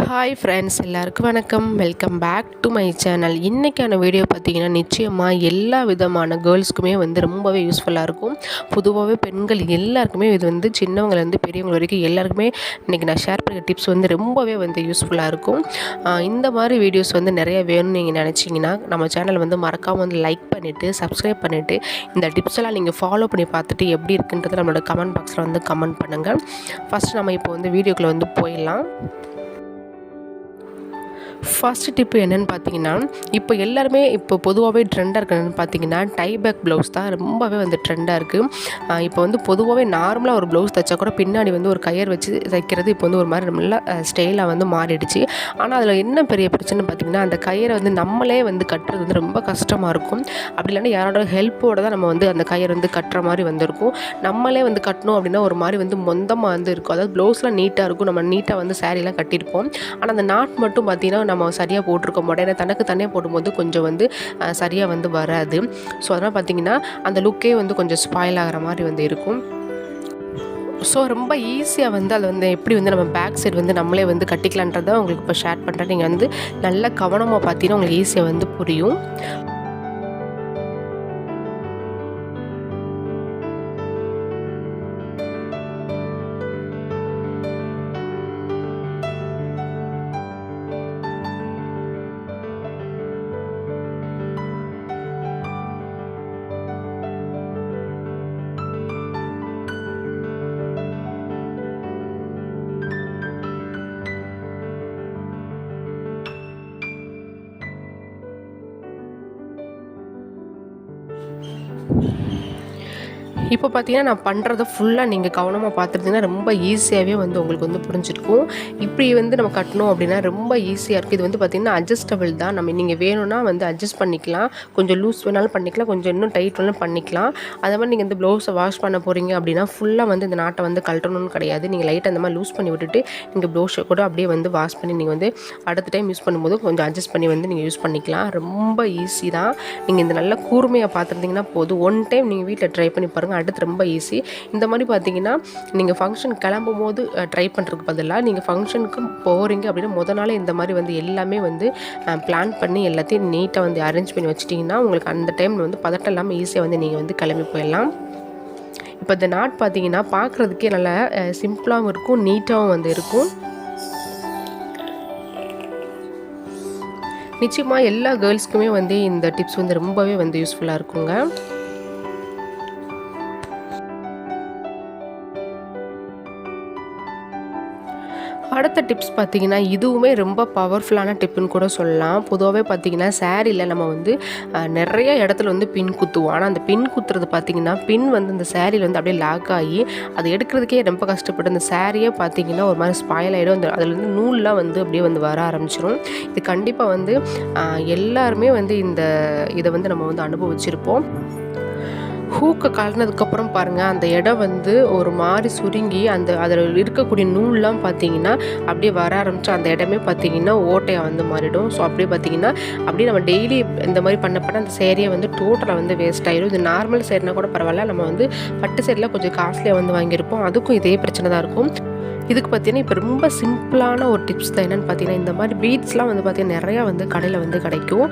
Hi friends, எல்லாருக்கும் வணக்கம். Welcome back to my channel. இன்றைக்கான வீடியோ பார்த்திங்கன்னா நிச்சயமாக எல்லா விதமான கேர்ள்ஸ்க்குமே ரொம்பவே யூஸ்ஃபுல்லாக இருக்கும். பொதுவாகவே பெண்கள் எல்லாருக்குமே இது சின்னவங்கலேருந்து பெரியவங்க வரைக்கும் எல்லாருக்குமே இன்றைக்கி நான் ஷேர் பண்ணுற டிப்ஸ் ரொம்பவே யூஸ்ஃபுல்லாக இருக்கும். இந்த மாதிரி வீடியோஸ் நிறைய வேணும்னு நீங்கள் நினச்சிங்கன்னா நம்ம சேனலை மறக்காமல் லைக் பண்ணிவிட்டு சப்ஸ்கிரைப் பண்ணிவிட்டு இந்த டிப்ஸ் எல்லாம் நீங்கள் ஃபாலோ பண்ணி பார்த்துட்டு எப்படி இருக்குன்றதை நம்மளோட கமெண்ட் பாக்ஸில் கமெண்ட் பண்ணுங்கள். ஃபஸ்ட் நம்ம இப்போ வீடியோக்குள்ளே போயிடலாம். ஃபஸ்ட்டு டிப்பு என்னென்னு பார்த்தீங்கன்னா, இப்போ எல்லாருமே இப்போ பொதுவாகவே ட்ரெண்டாக இருக்கிறதுன்னு பார்த்தீங்கன்னா டைபேக் ப்ளவுஸ் தான் ரொம்பவே ட்ரெண்டாக இருக்குது. இப்போ பொதுவாகவே நார்மலாக ஒரு ப்ளவுஸ் தைச்சா கூட பின்னாடி ஒரு கயர் வச்சு தைக்கிறது இப்போ ஒரு மாதிரி நல்லா ஸ்டைலாக மாறிடுச்சு. ஆனால் அதில் என்ன பெரிய பிரச்சனை பார்த்தீங்கன்னா, அந்த கயரை நம்மளே கட்டுறது ரொம்ப கஷ்டமாக இருக்கும். அப்படி இல்லைன்னா யாரோட ஹெல்ப்போடு தான் நம்ம அந்த கயர் கட்டுற மாதிரி இருக்கும். நம்மளே கட்டணும் அப்படின்னா ஒரு மாதிரி மொந்தமாக இருக்கும். அதாவது ப்ளவுஸ்லாம் நீட்டாக இருக்கும், நம்ம நீட்டாக சாரீலாம் கட்டியிருப்போம். ஆனால் அந்த நாட் மட்டும் பார்த்திங்கன்னா நம்ம சரியாக போட்டிருக்க மாட்டோம். ஏன்னா தனக்கு தனியாக போடும்போது கொஞ்சம் சரியாக வராது. ஸோ அதனால் பார்த்திங்கன்னா அந்த லுக்கே கொஞ்சம் ஸ்பாயில் ஆகிற மாதிரி இருக்கும். ஸோ ரொம்ப ஈஸியாக அதை எப்படி நம்ம பேக் சைடு நம்மளே கட்டிக்கலான்றதை உங்களுக்கு இப்போ ஷேர் பண்ணுறேன். நீங்கள் நல்லா கவனமாக பார்த்தீங்கன்னா உங்களுக்கு ஈஸியாக புரியும். இப்போ பார்த்தீங்கன்னா நான் பண்ணுறத ஃபுல்லாக நீங்கள் கவனமாக பார்த்துருந்தீங்கன்னா ரொம்ப ஈஸியாகவே உங்களுக்கு புரிஞ்சிருக்கும். இப்படி நம்ம கட்டணும் அப்படின்னா ரொம்ப ஈஸியாக இருக்குது. இது பார்த்திங்கன்னா அட்ஜஸ்டபிள் தான். நம்ம நீங்கள் வேணும்னா அட்ஜஸ்ட் பண்ணிக்கலாம். கொஞ்சம் லூஸ் வேணாலும் பண்ணிக்கலாம், கொஞ்சம் இன்னும் டைட் வேணாலும் பண்ணிக்கலாம். அதே மாதிரி நீங்கள் இந்த ப்ளவுஸை வாஷ் பண்ண போகிறீங்க அப்படின்னா ஃபுல்லாக இந்த நாட்டை கழட்டணும்னு கிடையாது. நீங்கள் லைட்டாக அந்த மாதிரி லூஸ் பண்ணி விட்டுட்டு நீங்கள் ப்ளவுஸை கூட அப்படியே வாஷ் பண்ணி நீங்கள் அடுத்த டைம் யூஸ் பண்ணும்போது கொஞ்சம் அட்ஜஸ்ட் பண்ணி நீங்கள் யூஸ் பண்ணிக்கலாம். ரொம்ப ஈஸி தான். நீங்கள் இந்த நல்ல கூர்மையாக பார்த்துருந்தீங்கன்னா போதும். ஒன் டைம் நீங்கள் வீட்டில் ட்ரை பண்ணி பாருங்கள். அடுத்து ரொம்ப ஈஸி. இந்த மாதிரி பார்த்தீங்கன்னா நீங்கள் ஃபங்க்ஷன் கிளம்பும் போது ட்ரை பண்ணுறதுக்கு பதிலாக நீங்கள் ஃபங்க்ஷனுக்கு போகிறீங்க அப்படின்னா முதல் நாளே இந்த மாதிரி எல்லாமே பிளான் பண்ணி எல்லாத்தையும் நீட்டாக அரேஞ்ச் பண்ணி வச்சிட்டிங்கன்னா உங்களுக்கு அந்த டைம் பதட்டம் இல்லாமல் ஈஸியாக நீங்கள் கிளம்பி போயிடலாம். இப்போ இந்த நாட் பார்த்தீங்கன்னா பார்க்குறதுக்கே நல்லா சிம்பிளாகவும் இருக்கும், நீட்டாகவும் இருக்கும். நிச்சயமாக எல்லா கேர்ள்ஸ்க்குமே இந்த டிப்ஸ் ரொம்பவே யூஸ்ஃபுல்லாக இருக்குங்க. அடுத்த டிப்ஸ் பார்த்திங்கன்னா இதுவுமே ரொம்ப பவர்ஃபுல்லான டிப்புன்னு கூட சொல்லலாம். பொதுவாகவே பார்த்திங்கன்னா சாரியில் நம்ம நிறைய இடத்துல பின் குத்துவோம். ஆனால் அந்த பின் குத்துறது பார்த்திங்கன்னா பின் இந்த சாரியில் அப்படியே லாக் ஆகி அதை எடுக்கிறதுக்கே ரொம்ப கஷ்டப்பட்டு அந்த சாரியே பார்த்திங்கன்னா ஒரு மாதிரி ஸ்பாயில் ஆகிடும். அதில் நூல்லாம் அப்படியே வர ஆரம்பிச்சிடும். இது கண்டிப்பாக எல்லாருமே இந்த இதை நம்ம அனுபவிச்சிருப்போம். ஹூக்கை கலந்ததுக்கப்புறம் பாருங்கள் அந்த இடம் ஒரு மாதிரி சுருங்கி அதில் இருக்கக்கூடிய நூல்லாம் பார்த்தீங்கன்னா அப்படியே வர ஆரம்பிச்சு அந்த இடமே பார்த்தீங்கன்னா ஓட்டையாக மாறிடும். ஸோ அப்படியே பார்த்தீங்கன்னா அப்படியே நம்ம டெய்லி இந்த மாதிரி பண்ண அந்த சேரியை டோட்டலாக வேஸ்ட் ஆகிடும். இது நார்மல் சேரினா கூட பரவாயில்ல, நம்ம பட்டு சேரில் கொஞ்சம் காஸ்ட்லியாக வாங்கியிருப்போம். அதுக்கும் இதே பிரச்சனை தான் இருக்கும். இதுக்கு பார்த்தீங்கன்னா இப்போ ரொம்ப சிம்பிளான ஒரு டிப்ஸ் தான். என்னென்னு பார்த்தீங்கன்னா இந்த மாதிரி பீட்ஸ்லாம் பார்த்தீங்கன்னா நிறையா கடையில் கிடைக்கும்.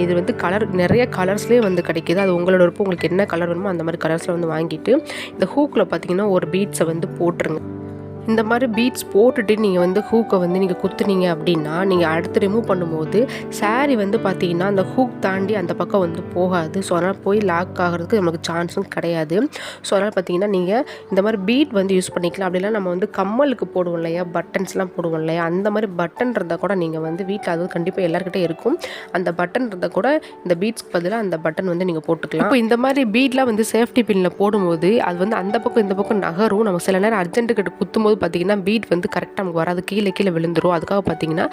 இது கலர் நிறைய கலர்ஸ்லேயே கிடைக்கிது. அது உங்களோட விருப்பம். உங்களுக்கு என்ன கலர் வேணுமோ அந்த மாதிரி கலர்ஸில் வாங்கிட்டு இந்த ஹூக்கில் பார்த்தீங்கன்னா ஒரு பீட்ஸை போட்டுருங்க. இந்த மாதிரி பீட்ஸ் போட்டுட்டு நீங்கள் ஹூக்கை நீங்கள் குத்துனீங்க அப்படின்னா நீங்கள் அடுத்து ரிமூவ் பண்ணும்போது சாரீ பார்த்தீங்கன்னா அந்த ஹூக் தாண்டி அந்த பக்கம் போகாது. ஸோ அதனால் போய் லாக் ஆகிறதுக்கு நமக்கு சான்ஸும் கிடையாது. ஸோ அதனால் பார்த்தீங்கன்னா நீங்கள் இந்த மாதிரி பீட் யூஸ் பண்ணிக்கலாம். அப்படிலாம் நம்ம கம்மலுக்கு போடுவோம் இல்லையா, பட்டன்ஸ்லாம் போடுவோம் இல்லையா, அந்த மாதிரி பட்டன் இருந்தால் கூட நீங்கள் வீட்டில் அது கண்டிப்பாக எல்லாருக்கிட்டே இருக்கும். அந்த பட்டன் இருந்தால் கூட இந்த பீட்ஸ்க்கு பதிலாக அந்த பட்டன் நீங்கள் போட்டுக்கலாம். இப்போ இந்த மாதிரி பீட்லாம் சேஃப்டி பின்னில் போடும்போது அது அந்த பக்கம் இந்த பக்கம் நகரும். நம்ம சில நேரம் அர்ஜென்ட்டுக்கிட்ட குத்தும்போது பார்த்திங்கன்னா பீட் கரெக்டாக நமக்கு வராது, கீழே விழுந்துடும். அதுக்காக பார்த்திங்கன்னா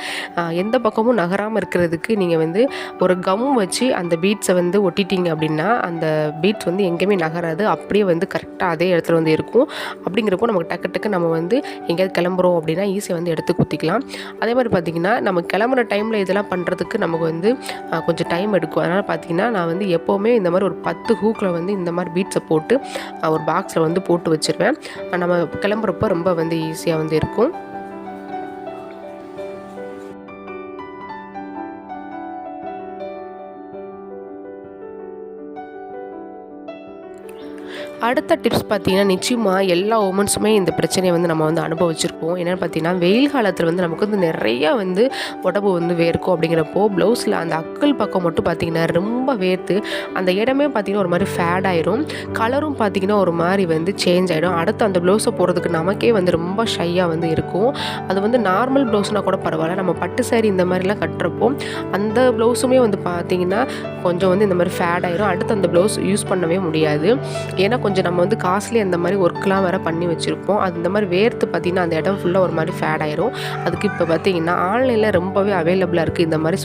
எந்த பக்கமும் நகராமல் இருக்கிறதுக்கு நீங்கள் ஒரு கம் வச்சு அந்த பீட்ஸை ஒட்டிட்டீங்க அப்படின்னா அந்த பீட்ஸ் எங்கேயுமே நகராது, அப்படியே கரெக்டாக அதே இடத்துல இருக்கும். அப்படிங்கிறப்போ நமக்கு டக்கு நம்ம எங்கேயாவது கிளம்புறோம் அப்படின்னா ஈஸியாக எடுத்து குத்திக்கலாம். அதே மாதிரி பார்த்திங்கன்னா நம்ம கிளம்புற டைமில் இதெல்லாம் பண்ணுறதுக்கு நமக்கு கொஞ்சம் டைம் எடுக்கும். அதனால் பார்த்திங்கன்னா நான் எப்போவுமே இந்த மாதிரி ஒரு 10 ஹூக்கில் இந்த மாதிரி பீட்ஸை போட்டு ஒரு பாக்ஸில் போட்டு வச்சுருவேன். நம்ம கிளம்புறப்போ ரொம்ப ஈஸியாக இருக்கும். அடுத்த டிப்ஸ் பார்த்தீங்கன்னா, நிச்சயமாக எல்லா உமன்ஸுமே இந்த பிரச்சனையை வந்து நம்ம வந்து அனுபவிச்சிருப்போம். என்னென்னு பார்த்தீங்கன்னா, வெயில் காலத்தில் வந்து நமக்கு வந்து நிறையா வந்து உடம்பு வந்து வேர்க்கும். அப்படிங்கிறப்போ ப்ளவுஸில் அந்த அக்கல் பக்கம் மட்டும் பார்த்திங்கன்னா ரொம்ப வேர்த்து அந்த இடமே பார்த்திங்கன்னா ஒரு மாதிரி ஃபேட் ஆயிரும். கலரும் பார்த்திங்கன்னா ஒரு மாதிரி வந்து சேஞ்ச் ஆகிடும். அடுத்து அந்த ப்ளவுஸை போடுறதுக்கு நமக்கே வந்து ரொம்ப ஷையாக வந்து இருக்கும். அது வந்து நார்மல் ப்ளவுஸ்னால் கூட பரவாயில்ல, நம்ம பட்டு சாரி இந்த மாதிரிலாம் கட்டுறப்போ அந்த ப்ளவுஸுமே வந்து பார்த்திங்கன்னா கொஞ்சம் வந்து இந்த மாதிரி ஃபேட் ஆயிரும். அடுத்து அந்த ப்ளவுஸ் யூஸ் பண்ணவே முடியாது. ஏன்னா கொஞ்சம் நம்ம வந்து காஸ்ட்லி அந்த மாதிரி ஒர்க்லாம் வேறு பண்ணி வச்சுருப்போம். அது இந்த மாதிரி வேர்த்து பார்த்திங்கன்னா அந்த இடம் ஃபுல்லாக ஒரு மாதிரி ஃபேட் ஆயிரும். அதுக்கு இப்போ பார்த்திங்கன்னா ஆன்லைனில் ரொம்பவே அவைலபிளாக இருக்குது. இந்த மாதிரி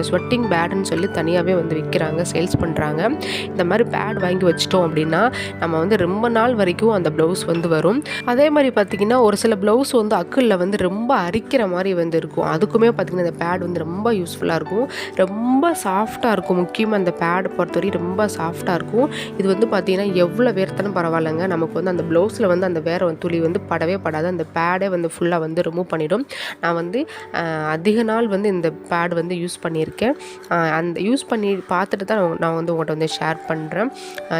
ஸ்வெட்டிங் பேடுன்னு சொல்லி தனியாகவே வந்து விற்கிறாங்க, சேல்ஸ் பண்ணுறாங்க. இந்த மாதிரி பேட் வாங்கி வச்சிட்டோம் அப்படின்னா நம்ம வந்து ரொம்ப நாள் வரைக்கும் அந்த ப்ளவுஸ் வந்து வரும். அதே மாதிரி பார்த்திங்கன்னா ஒரு சில ப்ளவுஸ் வந்து அக்கிளில் வந்து ரொம்ப அரிக்கிற மாதிரி வந்து இருக்கும். அதுக்குமே பார்த்திங்கன்னா இந்த பேட் வந்து ரொம்ப யூஸ்ஃபுல்லாக இருக்கும். ரொம்ப சாஃப்டாக இருக்கும். முக்கியமாக அந்த பேட் பொறுத்தவரைக்கும் ரொம்ப சாஃப்டாக இருக்கும். இது வந்து பார்த்திங்கன்னா எவ்வளோ வேர்த்தாலும் பரவாயில்லைங்க, நமக்கு வந்து அந்த ப்ளவுஸில் வந்து அந்த வேறு துளி வந்து படவே படாது. அந்த பேடே வந்து ஃபுல்லாக வந்து ரிமூவ் பண்ணிடும். நான் வந்து அதிக நாள் வந்து இந்த பேட் வந்து யூஸ் பண்ணியிருக்கேன். அந்த யூஸ் பண்ணி பார்த்துட்டு தான் நான் வந்து உங்கள்கிட்ட வந்து ஷேர் பண்ணுறேன்.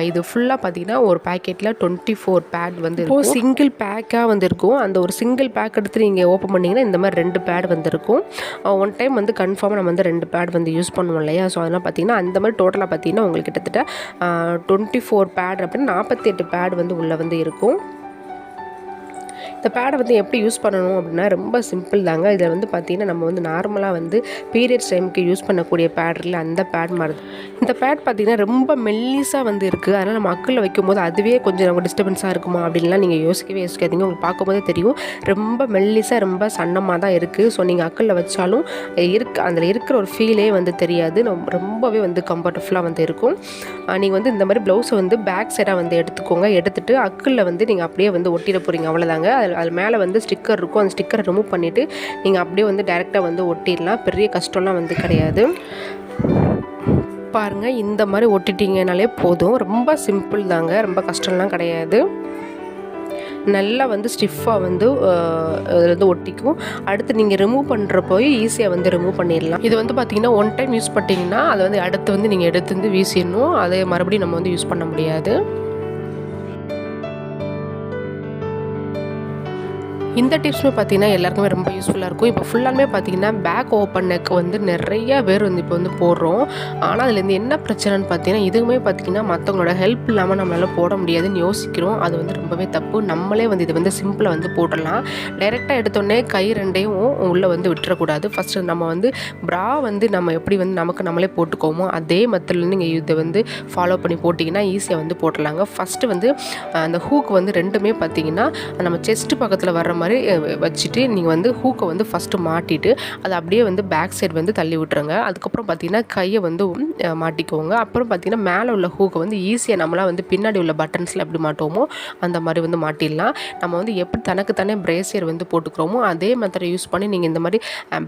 இது ஃபுல்லாக பார்த்திங்கன்னா ஒரு பேக்கெட்டில் 24 பேட் வந்து இருக்கும். சிங்கிள் பேக்காக வந்து இருக்கும். அந்த ஒரு சிங்கிள் பேக் எடுத்து நீங்கள் ஓப்பன் பண்ணிங்கன்னா இந்த மாதிரி 2 பேட் வந்து இருக்கும். ஒன் டைம் வந்து கன்ஃபார்மாக நம்ம வந்து 2 பேட் வந்து யூஸ் பண்ணுவோம் இல்லையா. ஸோ அதெல்லாம் பார்த்திங்கன்னா அந்த மாதிரி டோட்டலாக பார்த்திங்கன்னா உங்களுக்கு கிட்டத்தட்ட 24 பேட் அப்படின்னு 48 பேட் வந்து உள்ளே வந்து இருக்கும். இந்த பேடை வந்து எப்படி யூஸ் பண்ணணும் அப்படின்னா ரொம்ப சிம்பிள் தாங்க. இதில் வந்து பார்த்திங்கன்னா நம்ம வந்து நார்மலாக வந்து பீரியட்ஸ் டைமுக்கு யூஸ் பண்ணக்கூடிய பேட் இல்லை, அந்த பேட் மாதிரி. இந்த பேட் பார்த்திங்கன்னா ரொம்ப மெல்லிஸாக வந்து இருக்குது. அதனால் நம்ம அக்கில் வைக்கும்போது அதுவே கொஞ்சம் நமக்கு டிஸ்டர்பன்ஸாக இருக்குமா அப்படின்லாம் நீங்கள் யோசிக்காதீங்க. உங்களுக்கு பார்க்கும்போதே தெரியும் ரொம்ப மெல்லிஸாக ரொம்ப சன்னமாக தான் இருக்குது. ஸோ நீங்கள் அக்கில் வச்சாலும் அதில் இருக்கிற ஒரு ஃபீலே வந்து தெரியாது. ரொம்பவே வந்து கம்ஃபர்டபுளாக வந்து இருக்கும். நீங்கள் வந்து இந்த மாதிரி ப்ளவுஸை வந்து பேக் சைடாக வந்து எடுத்துக்கோங்க. எடுத்துகிட்டு அக்கில் வந்து நீங்கள் அப்படியே வந்து ஒட்டிட போகிறீங்க, அவ்வளோதாங்க. அது மேலே வந்து ஸ்டிக்கர் இருக்கும். அந்த ஸ்டிக்கரை ரிமூவ் பண்ணிவிட்டு நீங்கள் அப்படியே வந்து டைரெக்டாக வந்து ஒட்டிடலாம். பெரிய கஷ்டம்லாம் வந்து கிடையாது. பாருங்கள், இந்த மாதிரி ஒட்டிட்டிங்கனாலே போதும். ரொம்ப சிம்பிள் தாங்க, ரொம்ப கஷ்டம்லாம் கிடையாது. நல்லா வந்து ஸ்டிஃபாக வந்து ஒட்டிக்கும். அடுத்து நீங்கள் ரிமூவ் பண்ணுறப்போ ஈஸியாக வந்து ரிமூவ் பண்ணிடலாம். இது வந்து பார்த்திங்கன்னா ஒன் டைம் யூஸ் பண்ணிட்டீங்கன்னா அதை வந்து அடுத்து வந்து நீங்கள் எடுத்து வந்து வீசிடணும். அதை மறுபடியும் நம்ம வந்து யூஸ் பண்ண முடியாது. இந்த டிப்ஸுமே பார்த்திங்கன்னா எல்லாருக்குமே ரொம்ப யூஸ்ஃபுல்லாக இருக்கும். இப்போ ஃபுல்லாமே பார்த்திங்கன்னா பேக் ஓப்பன் நெக் வந்து நிறையா பேர் வந்து இப்போ வந்து போடுறோம். ஆனால் அதுலேருந்து என்ன பிரச்சனைன்னு பார்த்தீங்கன்னா இதுவுமே பார்த்திங்கன்னா மற்றவங்களோட ஹெல்ப் இல்லாமல் நம்மளால் போட முடியாதுன்னு யோசிக்கிறோம். அது வந்து ரொம்பவே தப்பு. நம்மளே வந்து இது வந்து சிம்பிளாக வந்து போட்டுடலாம். டைரெக்டாக எடுத்தோடனே கை ரெண்டையும் உள்ளே வந்து விட்டுறக்கூடாது. ஃபஸ்ட்டு நம்ம வந்து ப்ரா வந்து நம்ம எப்படி வந்து நமக்கு நம்மளே போட்டுக்கோமோ அதே மெத்தட்லேருந்து நீங்கள் இதை வந்து ஃபாலோ பண்ணி போட்டிங்கன்னா ஈஸியாக வந்து போட்டுடலாங்க. ஃபஸ்ட்டு வந்து அந்த ஹூக் வந்து ரெண்டுமே பார்த்திங்கன்னா நம்ம செஸ்ட்டு பக்கத்தில் வர்ற மாதிரி வச்சுட்டு நீங்கள் வந்து ஹூக்கை வந்து ஃபஸ்ட்டு மாட்டிட்டு அதை அப்படியே வந்து பேக் சைடு வந்து தள்ளி விட்டுருங்க. அதுக்கப்புறம் பார்த்திங்கன்னா கையை வந்து மாட்டிக்கோங்க. அப்புறம் பார்த்திங்கன்னா மேலே உள்ள ஹூக்கை வந்து ஈஸியாக நம்மளாம் வந்து பின்னாடி உள்ள பட்டன்ஸில் எப்படி மாட்டுவோமோ அந்த மாதிரி வந்து மாட்டிடலாம். நம்ம வந்து எப்படி தனக்குத்தானே பிரேசியர் வந்து போட்டுக்கிறோமோ அதே மெத்தடை யூஸ் பண்ணி நீங்கள் இந்த மாதிரி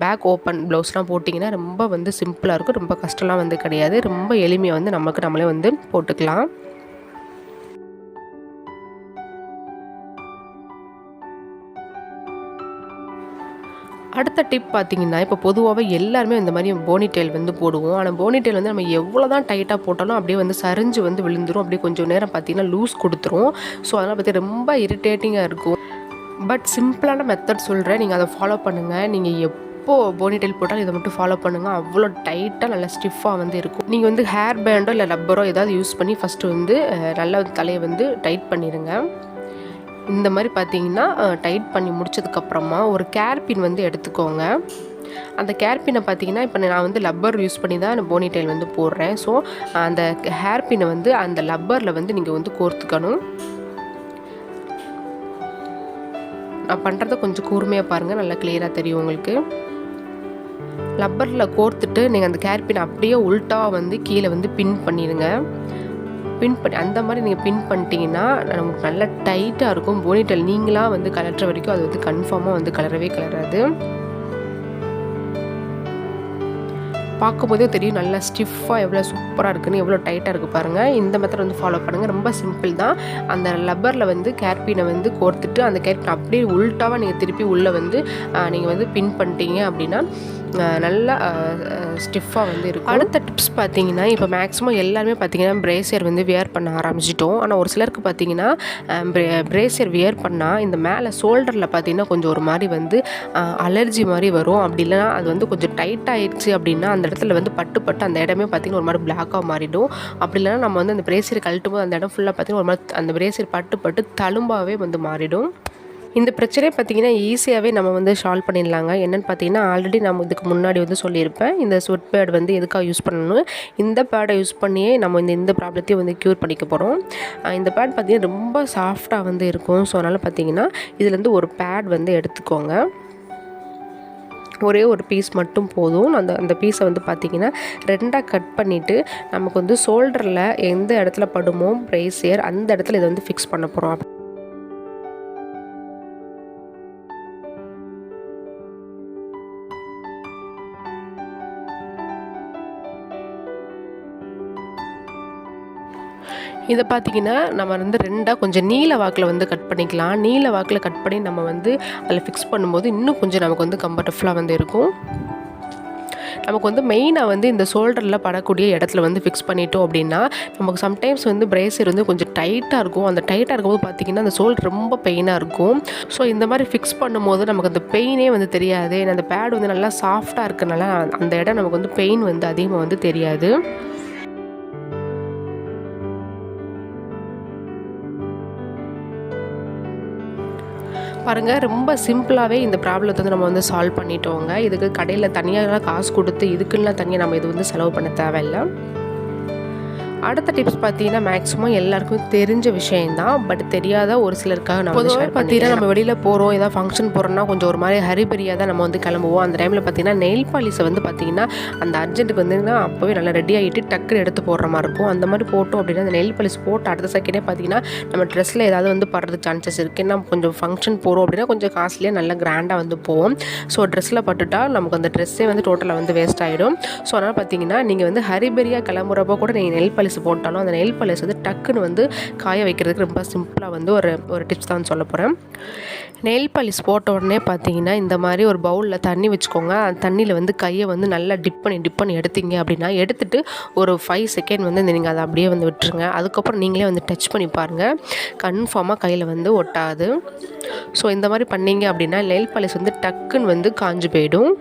பேக் ஓப்பன் ப்ளவுஸ்லாம் போட்டிங்கன்னா ரொம்ப வந்து சிம்பிளாக இருக்கும். ரொம்ப கஷ்டம்லாம் வந்து கிடையாது. ரொம்ப எளிமையாக வந்து நம்மளே வந்து போட்டுக்கலாம். அடுத்த டிப் பார்த்திங்கன்னா இப்போ பொதுவாகவே எல்லாருமே இந்த மாதிரி போனி டெயில் வந்து போடுவோம். ஆனால் போனி டெயில் வந்து நம்ம எவ்வளோ தான் டைட்டாக போட்டாலும் அப்படியே வந்து சரிஞ்சு வந்து விழுந்துடும். அப்படியே கொஞ்சம் நேரம் பார்த்திங்கன்னா லூஸ் கொடுத்துரும். ஸோ அதெல்லாம் பார்த்திங்கன்னா ரொம்ப இரிட்டேட்டிங்காக இருக்கும். பட் சிம்பிளான மெத்தட் சொல்கிறேன், நீங்கள் அதை ஃபாலோ பண்ணுங்கள். நீங்கள் எப்போது போனி டெயில் போட்டாலும் இதை மட்டும் ஃபாலோ பண்ணுங்கள். அவ்வளோ டைட்டாக நல்லா ஸ்டிஃபாக வந்து இருக்கும். நீங்கள் வந்து ஹேர் பேண்டோ இல்லை ரப்பரோ ஏதாவது யூஸ் பண்ணி ஃபஸ்ட்டு வந்து நல்லா தலையை வந்து டைட் பண்ணிடுங்க. இந்த மாதிரி பார்த்தீங்கன்னா டைட் பண்ணி முடிச்சதுக்கப்புறமா ஒரு கேர்பின் வந்து எடுத்துக்கோங்க. அந்த கேர்பினை பார்த்தீங்கன்னா இப்போ நான் வந்து லப்பர் யூஸ் பண்ணி தான் போனி டெயில் வந்து போடுறேன். ஸோ அந்த ஹேர்பினை வந்து அந்த லப்பரில் வந்து நீங்கள் வந்து கோர்த்துக்கணும். நான் பண்ணுறத கொஞ்சம் கூர்மையாக பாருங்கள், நல்லா கிளியராக தெரியும் உங்களுக்கு. லப்பரில் கோர்த்துட்டு நீங்கள் அந்த கேர்பினை அப்படியே உல்ட்டாக வந்து கீழே வந்து பின் பண்ணிடுங்க. பின் பண்ணி அந்த மாதிரி நீங்கள் பின் பண்ணிட்டீங்கன்னா நமக்கு நல்லா டைட்டாக இருக்கும். போனி டெயில் நீங்களாக வந்து கலட்டுற வரைக்கும் அது வந்து கன்ஃபார்மாக வந்து கலரவே கலராது. பார்க்கும்போதே தெரியும் நல்லா ஸ்டிஃபாக எவ்வளோ சூப்பராக இருக்குன்னு, எவ்வளோ டைட்டாக இருக்குது பாருங்கள். இந்த மெத்தட் வந்து ஃபாலோ பண்ணுங்கள். ரொம்ப சிம்பிள் தான். அந்த லப்பரில் வந்து கேர்பினை வந்து கோர்த்துட்டு அந்த கேர்பினை அப்படியே உல்ட்டாவாக நீங்கள் திருப்பி உள்ளே வந்து நீங்கள் வந்து பின் பண்ணிட்டீங்க அப்படின்னா நல்லா ஸ்டிஃபாக வந்து இருக்கும். அடுத்த டிப்ஸ் பார்த்தீங்கன்னா, இப்போ மேக்ஸிமம் எல்லாருமே பார்த்தீங்கன்னா பிரேசியர் வந்து வியர் பண்ண ஆரம்பிச்சிட்டோம். ஆனால் ஒரு சிலருக்கு பார்த்தீங்கன்னா பிரேசியர் வியர் பண்ணால் இந்த மேலே ஷோல்டரில் பார்த்தீங்கன்னா கொஞ்சம் ஒரு மாதிரி வந்து அலர்ஜி மாதிரி வரும். அப்படி இல்லைனா அது வந்து கொஞ்சம் டைட் ஆகிடுச்சு அப்படின்னா அந்த இடத்துல வந்து பட்டு அந்த இடமே பார்த்திங்கன்னா ஒரு மாதிரி பிளாக்காக மாறிடும். அப்படி இல்லைனா நம்ம வந்து அந்த பிரேசியர் கழட்டும் போது அந்த இடம் ஃபுல்லாக பார்த்திங்கன்னா ஒரு மாதிரி அந்த பிரேசியர் பட்டு தழும்பாகவே வந்து மாறிடும். இந்த பிரச்சனையை பார்த்திங்கன்னா ஈஸியாகவே நம்ம வந்து சால்வ் பண்ணிடலாங்க. என்னென்னு பார்த்தீங்கன்னா, ஆல்ரெடி நம்ம இதுக்கு முன்னாடி வந்து சொல்லியிருப்பேன். இந்த ஸ்வெட் பேட் வந்து எதுக்காக யூஸ் பண்ணணும், இந்த பேடை யூஸ் பண்ணியே நம்ம இந்த ப்ராப்ளத்தையும் வந்து க்யூர் பண்ணிக்க போகிறோம். இந்த பேட் பார்த்திங்கன்னா ரொம்ப சாஃப்டாக வந்து இருக்கும். ஸோ அதனால் பார்த்திங்கன்னா இதுலேருந்து ஒரு பேட் வந்து எடுத்துக்கோங்க. ஒரே ஒரு பீஸ் மட்டும் போதும். அந்த பீஸை வந்து பார்த்திங்கன்னா 2ஆக கட் பண்ணிவிட்டு நமக்கு வந்து ஷோல்டரில் எந்த இடத்துல படுமோ பிரேசியர் அந்த இடத்துல இதை வந்து ஃபிக்ஸ் பண்ண போகிறோம். இதை பார்த்திங்கன்னா நம்ம வந்து 2ஆக கொஞ்சம் நீல வாக்கில் வந்து கட் பண்ணிக்கலாம். நீல வாக்கில் கட் பண்ணி நம்ம வந்து அதில் ஃபிக்ஸ் பண்ணும்போது இன்னும் கொஞ்சம் நமக்கு வந்து கம்ஃபர்டபுளாக வந்து இருக்கும். நமக்கு வந்து மெயினாக வந்து இந்த ஷோல்டரில் படக்கூடிய இடத்துல வந்து ஃபிக்ஸ் பண்ணிட்டோம் அப்படின்னா நமக்கு சம்டைம்ஸ் வந்து பிரேசியர் வந்து கொஞ்சம் டைட்டாக இருக்கும். அந்த டைட்டாக இருக்கும்போது பார்த்திங்கன்னா அந்த ஷோல்டர் ரொம்ப பெயினாக இருக்கும். ஸோ இந்த மாதிரி ஃபிக்ஸ் பண்ணும்போது நமக்கு அந்த பெயினே வந்து தெரியாது. ஏன்னா அந்த பேட் வந்து நல்லா சாஃப்டாக இருக்கனால அந்த இடம் நமக்கு வந்து பெயின் வந்து அதிகமாக வந்து தெரியாது. பாருங்கள், ரொம்ப சிம்பிளாகவே இந்த ப்ராப்ளத்தை வந்து நம்ம வந்து சால்வ் பண்ணிட்டோங்க. இதுக்கு கடையில் தனியாக காசு கொடுத்து இதுக்குலாம் தனியாக நம்ம இது வந்து செலவு பண்ண தேவையில்லை. அடுத்த டிப்ஸ் பார்த்தீங்கன்னா மேக்ஸிமம் எல்லாருக்கும் தெரிஞ்ச விஷயந்தான். பட் தெரியாத ஒரு சிலருக்காக நம்ம பொதுவாக பார்த்தீங்கன்னா நம்ம வெளியில் போகிறோம், ஏதாவது ஃபங்க்ஷன் போகிறோம்னா கொஞ்சம் ஒரு மாதிரி ஹரிபரியாக தான் நம்ம வந்து கிளம்புவோம். அந்த டைமில் பார்த்தீங்கன்னா நெயில் பாலிஷை வந்து பார்த்திங்கன்னா அந்த அர்ஜென்ட்டுக்கு வந்துங்கன்னா அப்போவே நல்லா ரெடி ஆகிட்டு டக்குன்னு எடுத்து போடுற மாதிரி இருக்கும். அந்த மாதிரி போட்டோம் அப்படின்னா அந்த நெயில் பாலிஷ் போட்டு அடுத்த செகண்டே பார்த்திங்கன்னா நம்ம ட்ரெஸ்ஸில் ஏதாவது வந்து படுறதுக்கு சான்சஸ் இருக்குது. நம்ம கொஞ்சம் ஃபங்க்ஷன் போகிறோம் அப்படின்னா கொஞ்சம் காஸ்ட்லியாக நல்லா கிராண்டாக வந்து போவோம். ஸோ ட்ரெஸ்ஸில் பட்டுட்டா நமக்கு அந்த ட்ரெஸ்ஸே வந்து டோட்டலாக வந்து வேஸ்ட் ஆகிடும். ஸோ அதனால் பார்த்தீங்கன்னா நீங்கள் வந்து ஹரிபரியாக கிளம்புறப்போ கூட நீங்கள் நெயில் பாலிஷ் போட்டாலும் அந்த நெயில் பாலிஷ் வந்து டக்குன்னு வந்து காய வைக்கிறதுக்கு ரொம்ப சிம்பிளாக வந்து ஒரு டிப்ஸ் தான் சொல்ல போகிறேன். நெயில் பாலிஷ் போட்ட உடனே பார்த்தீங்கன்னா இந்த மாதிரி ஒரு பவுலில் தண்ணி வச்சுக்கோங்க. அந்த தண்ணியில் வந்து கையை வந்து நல்லா டிப் பண்ணி எடுத்தீங்க அப்படின்னா எடுத்துகிட்டு ஒரு 5 செகண்ட் வந்து நீங்கள் அதை அப்படியே வந்து விட்டுருங்க. அதுக்கப்புறம் நீங்களே வந்து டச் பண்ணி பாருங்கள், கன்ஃபார்மாக கையில் வந்து ஒட்டாது. ஸோ இந்த மாதிரி பண்ணிங்க அப்படின்னா நெயில் பாலிஷ் வந்து டக்குன்னு வந்து காஞ்சு போயிடும்.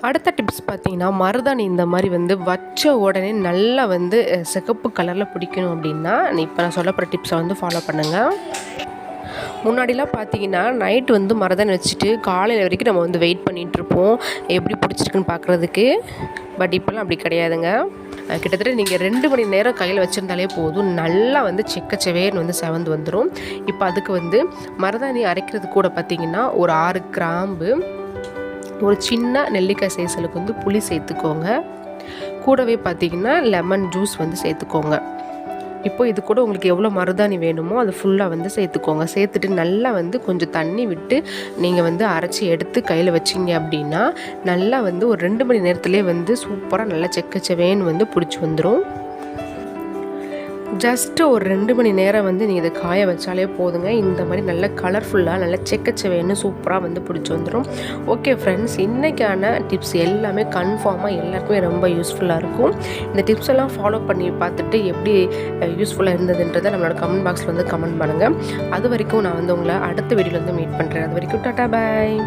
அடுத்த டிப்ஸ் பார்த்தீங்கன்னா மருதாணி இந்த மாதிரி வந்து வச்ச உடனே நல்லா வந்து சிகப்பு கலரில் பிடிக்கணும் அப்படின்னா இப்போ நான் சொல்லப்படுற டிப்ஸை வந்து ஃபாலோ பண்ணுங்கள். முன்னாடிலாம் பார்த்தீங்கன்னா நைட்டு வந்து மருதாணி வச்சுட்டு காலையில் வரைக்கும் நம்ம வந்து வெயிட் பண்ணிகிட்ருப்போம் எப்படி பிடிச்சிருக்குன்னு பார்க்குறதுக்கு. பட் இப்போலாம் அப்படி கிடையாதுங்க. கிட்டத்தட்ட நீங்கள் 2 மணி நேரம் கையில் வச்சுருந்தாலே போதும், நல்லா வந்து செக்கச்சவேன்னு வந்து செவந்து வந்துடும். இப்போ அதுக்கு வந்து மருதாணி அரைக்கிறது கூட பார்த்திங்கன்னா ஒரு 6 கிராம்பு, ஒரு சின்ன நெல்லிக்காய் சைஸலுக்கு வந்து புளி சேர்த்துக்கோங்க. கூடவே பார்த்திங்கன்னா லெமன் ஜூஸ் வந்து சேர்த்துக்கோங்க. இப்போ இது கூட உங்களுக்கு எவ்வளோ மருதாணி வேணுமோ அது ஃபுல்லாக வந்து சேர்த்துக்கோங்க. சேர்த்துட்டு நல்லா வந்து கொஞ்சம் தண்ணி விட்டு நீங்கள் வந்து அரைச்சி எடுத்து கையில் வச்சிங்க அப்படின்னா நல்லா வந்து ஒரு 2 மணி நேரத்துலேயே வந்து சூப்பராக நல்லா செக்கச்சவேன்னு வந்து பிடிச்சி வந்துடும். ஜஸ்ட்டு ஒரு 2 மணி நேரம் வந்து நீங்கள் இதை காய வச்சாலே போதுங்க. இந்த மாதிரி நல்ல கலர்ஃபுல்லாக நல்ல செக்கச்சவேன்னு சூப்பராக வந்து பிடிச்சி வந்துடும். ஓகே ஃப்ரெண்ட்ஸ், இன்றைக்கான டிப்ஸ் எல்லாமே கன்ஃபார்மாக எல்லாருக்குமே ரொம்ப யூஸ்ஃபுல்லாக இருக்கும். இந்த டிப்ஸ் எல்லாம் ஃபாலோ பண்ணி பார்த்துட்டு எப்படி யூஸ்ஃபுல்லாக இருந்ததுன்றதை நம்மளோட கமெண்ட் பாக்ஸில் வந்து கமெண்ட் பண்ணுங்கள். அது வரைக்கும் நான் வந்து உங்களை அடுத்த வீடியோவில் வந்து மீட் பண்ணுறேன். அது வரைக்கும் டாடா பாய்.